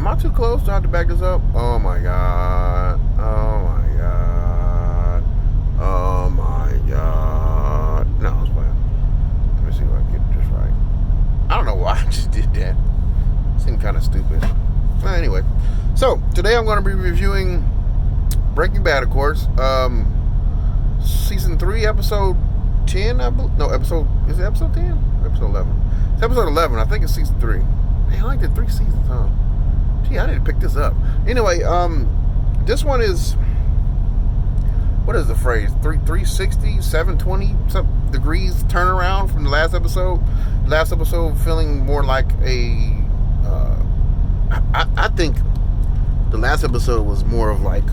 I too close? Do I have to back this up? Oh my god. Oh my god. Oh my god. No, I was playing. Let me see if I can get this right. I don't know why I just did that. It seemed kind of stupid. Well, anyway. So, today I'm going to be reviewing Breaking Bad, of course. Season 3, episode 10, I believe. No, is it episode 10? Or episode 11? It's episode 11. I think it's season 3. Man, I like the 3 seasons, huh? Gee, I need to pick this up. Anyway, this one is, what is the phrase? 360, 720 some degrees turnaround from the last episode. Last episode feeling more like a, I think the last episode was more of like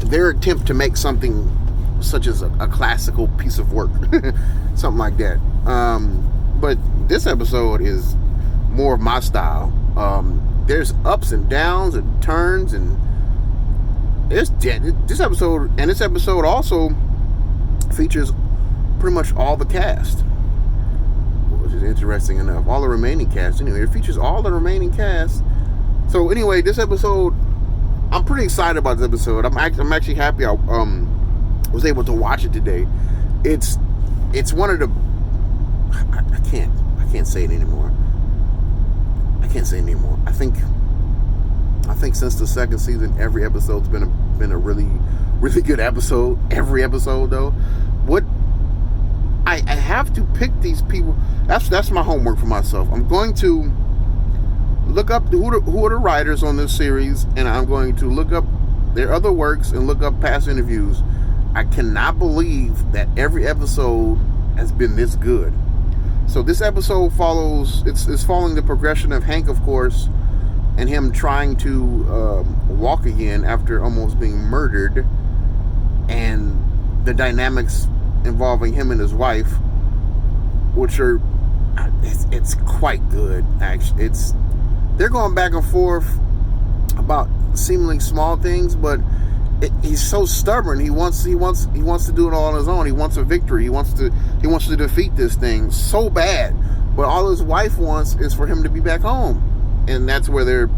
their attempt to make something such as a classical piece of work, something like that. But this episode is more of my style. There's ups and downs and turns, and this episode also features pretty much all the cast, which is interesting enough. All the remaining cast. Anyway, it features all the remaining cast. So anyway, this episode, I'm pretty excited about this episode. I'm actually happy I was able to watch it today. It's one of the I can't say it anymore. I can't say it anymore. I think since the second season, every episode's been a really, really good episode. Every episode, though. What I have to pick these people. That's my homework for myself. I'm going to look up who are the writers on this series, and I'm going to look up their other works and look up past interviews. I cannot believe that every episode has been this good. So this episode it's following the progression of Hank, of course, and him trying to walk again after almost being murdered, and the dynamics involving him and his wife, which are it's quite good. Actually, they're going back and forth about seemingly small things, but he's so stubborn. He wants to do it all on his own. He wants a victory. He wants to defeat this thing so bad. But all his wife wants is for him to be back home, and that's where they're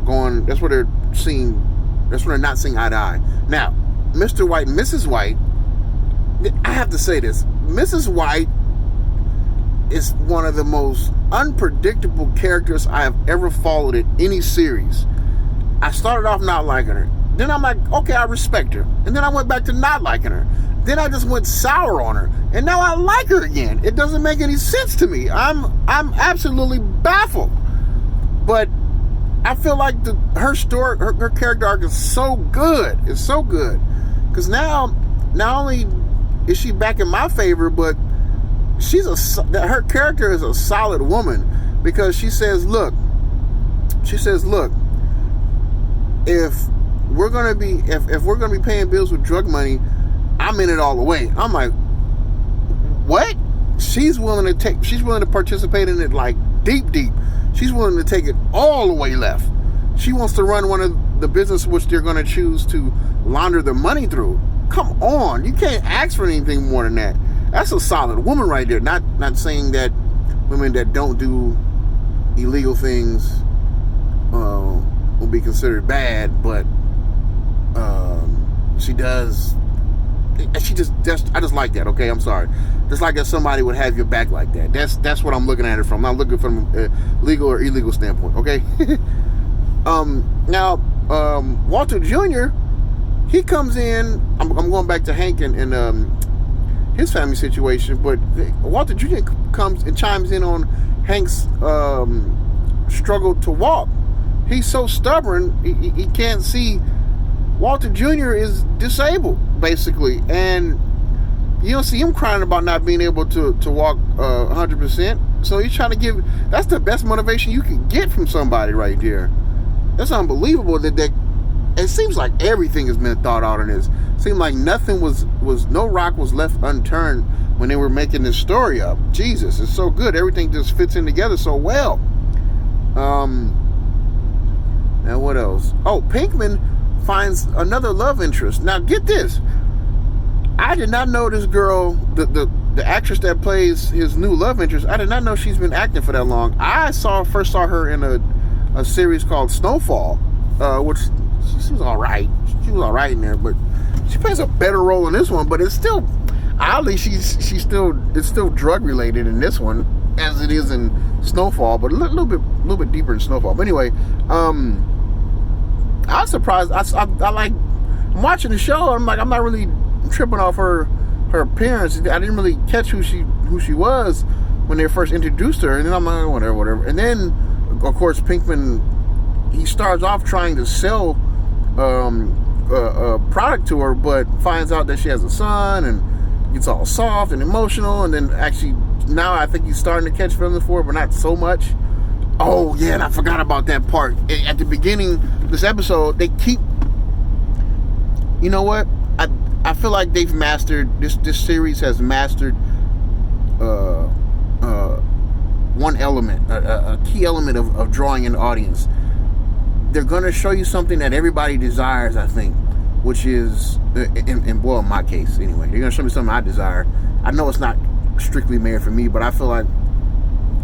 going. That's where they're seeing. That's where they're not seeing eye to eye. Now, Mr. White and Mrs. White. I have to say this: Mrs. White is one of the most unpredictable characters I have ever followed in any series. I started off not liking her. Then I'm like, okay, I respect her. And then I went back to not liking her. Then I just went sour on her. And now I like her again. It doesn't make any sense to me. I'm absolutely baffled. But I feel like her story, her character arc is so good. It's so good. Because now, not only is she back in my favor, but her character is a solid woman. Because she says, look, if we're gonna be paying bills with drug money, I'm in it all the way. I'm like, what? She's willing to participate in it like deep. She's willing to take it all the way left. She wants to run one of the business which they're gonna choose to launder the money through. Come on, you can't ask for anything more than that. That's a solid woman right there. Not saying that women that don't do illegal things will be considered bad, but she does. I just like that. Okay, I'm sorry. Just like if somebody would have your back like that. That's what I'm looking at it from. I'm not looking from a legal or illegal standpoint. Okay. Now, Walter Jr. He comes in. I'm going back to Hank and his family situation, but Walter Jr. comes and chimes in on Hank's struggle to walk. He's so stubborn. He can't see. Walter Jr. is disabled, basically, and you don't see him crying about not being able to walk 100%. So he's trying to give. That's the best motivation you can get from somebody right there. That's unbelievable. That it seems like everything has been thought out in this. It seemed like nothing was no rock was left unturned when they were making this story up. Jesus, it's so good. Everything just fits in together so well. Now what else? Oh, Pinkman finds another love interest. Now get this. I did not know this girl, the the actress that plays his new love interest, I did not know she's been acting for that long. I first saw her in a series called Snowfall, which she was all right. She was all right in there, but she plays a better role in this one. But it's still, oddly, it's still drug related in this one as it is in Snowfall, but a little bit deeper in Snowfall. But anyway, I was surprised. I'm watching the show. I'm not really tripping off her appearance. I didn't really catch who she was when they first introduced her, and then I'm like, whatever. And then, of course, Pinkman, he starts off trying to sell a product to her, but finds out that she has a son and gets all soft and emotional. And then actually now I think he's starting to catch feelings for her, but not so much. Oh yeah, and I forgot about that part at the beginning of this episode. They keep, you know what? I feel like they've mastered this series has mastered one element, a key element of drawing an audience. They're going to show you something that everybody desires, I think, which is, in my case anyway, they're going to show me something I desire. I know it's not strictly made for me, but I feel like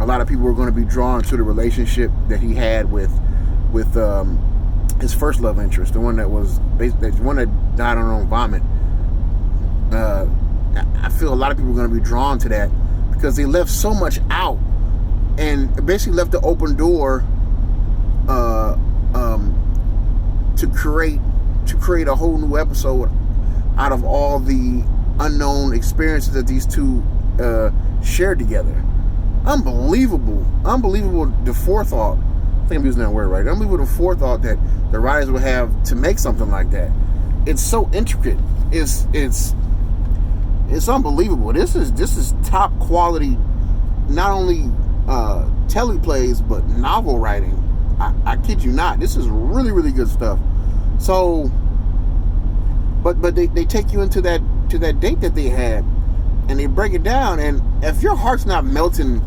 a lot of people are going to be drawn to the relationship that he had with his first love interest, the one that died on her own vomit. I feel a lot of people are going to be drawn to that because they left so much out and basically left the open door to create a whole new episode out of all the unknown experiences that these two shared together. Unbelievable the forethought. I think I'm using that word right. Unbelievable the forethought that the writers would have to make something like that. It's so intricate. It's unbelievable. This is top quality, not only teleplays but novel writing. I kid you not. This is really, really good stuff. So, but they take you into that date that they had, and they break it down. And if your heart's not melting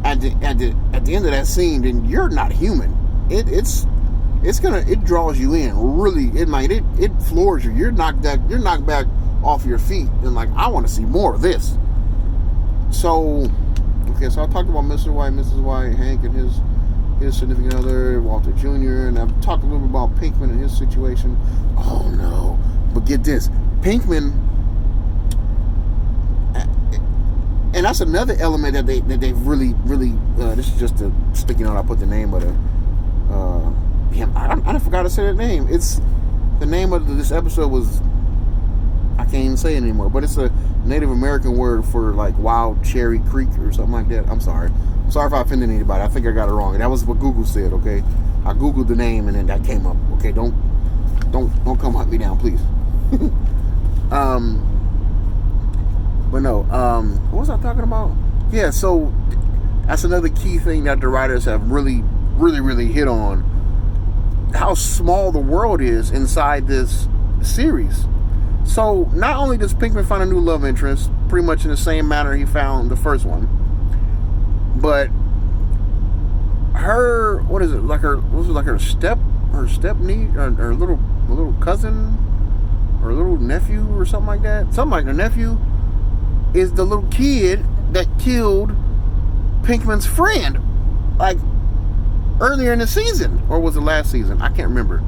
at the end of that scene, then you're not human. It draws you in really. It floors you. You're knocked back off your feet, and like, I want to see more of this. So I talked about Mr. White, Mrs. White, Hank and his significant other, Walter Jr., and I've talked a little bit about Pinkman and his situation. Oh no, but get this, Pinkman, and that's another element that they really this is just a sticky note. I put the name of the I forgot to say that name. It's the name of this episode was, I can't even say it anymore, but it's a Native American word for like Wild Cherry Creek or something like that. I'm sorry if I offended anybody. I think I got it wrong, and that was what Google said. Okay, I googled the name and then that came up. Okay, don't come hunt me down, please. But no, what was I talking about? Yeah, so that's another key thing that the writers have really hit on, how small the world is inside this series. So not only does Pinkman find a new love interest pretty much in the same manner he found the first one, but her stepniece, her little cousin or little nephew or something like that. Something like her nephew is the little kid that killed Pinkman's friend, like earlier in the season, or was it last season? I can't remember.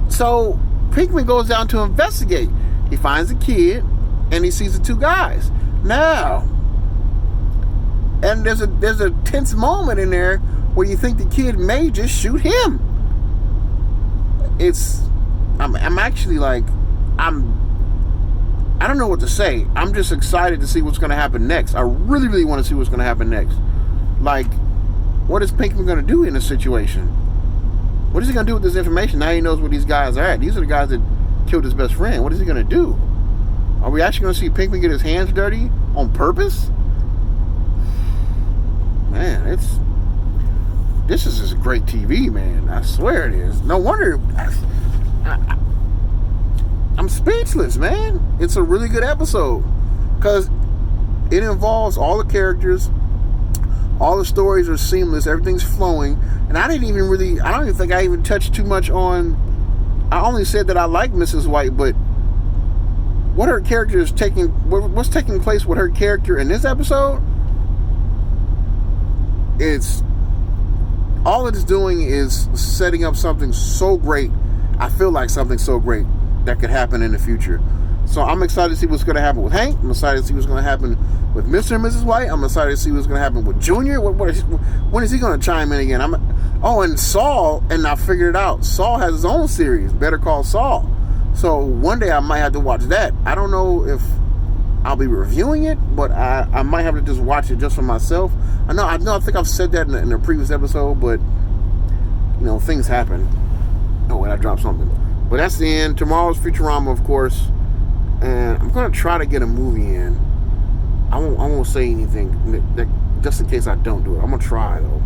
So Pinkman goes down to investigate. He finds the kid and he sees the two guys. Now, and there's a tense moment in there where you think the kid may just shoot him. I'm actually like, I don't know what to say. I'm just excited to see what's going to happen next. I really want to see what's going to happen next. Like, what is Pinkman going to do in this situation? What is he going to do with this information? Now he knows where these guys are at. These are the guys that killed his best friend. What is he going to do? Are we actually going to see Pinkman get his hands dirty on purpose? Man, this is just great TV, man. I swear it is. No wonder I'm speechless, man. It's a really good episode because it involves all the characters. All the stories are seamless. Everything's flowing. And I don't even think I even touched too much on, I only said that I like Mrs. White, but what her character is taking, what's taking place with her character in this episode, it's all it's doing is setting up something so great. I feel like something so great that could happen in the future. So I'm excited to see what's going to happen with Hank. I'm excited to see what's going to happen with Mr. and Mrs. White. I'm excited to see what's going to happen with Junior. When is he going to chime in again? And Saul, and I figured it out. Saul has his own series, Better Call Saul. So one day I might have to watch that. I don't know if I'll be reviewing it, but I might have to just watch it just for myself. I think I've said that in a previous episode, but things happen. Oh wait, I dropped something. But that's the end. Tomorrow's Futurama, of course, and I'm gonna try to get a movie in. I won't say anything just in case I don't do it. I'm gonna try though.